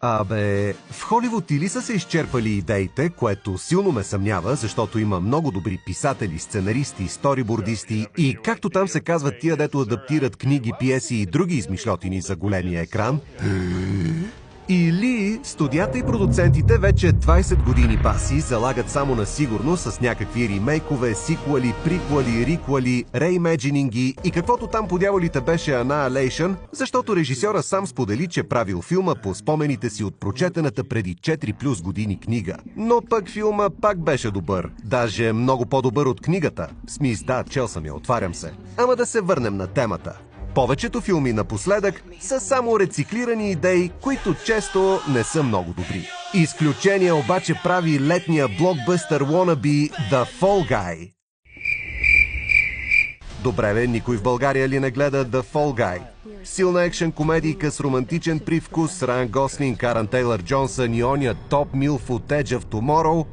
В Холивуд или са се изчерпали идеите, което силно ме съмнява, защото има много добри писатели, сценаристи, сторибордисти и, както там се казват тия, дето адаптират книги, пиеси и други измишльотини за големия екран, или студията и продуцентите вече 20 години баси залагат само на сигурно с някакви ремейкове, сиквели, приквели, риквели, реимеджининги и каквото там по дяволите беше Annihilation, защото режисьора сам сподели, че правил филма по спомените си от прочетената преди 4 плюс години книга. Но пък филма пак беше добър. Даже много по-добър от книгата. Смис, да, чел съм я, отварям се. Ама да се върнем на темата. Повечето филми напоследък са само рециклирани идеи, които често не са много добри. Изключение обаче прави летния блокбъстър wannabe The Fall Guy. Добре бе, никой в България ли не гледа The Fall Guy? Силна екшен комедийка с романтичен привкус, Райан Гослинг, Карън Тейлър Джонсън и оня топ милф от Edge of Tomorrow.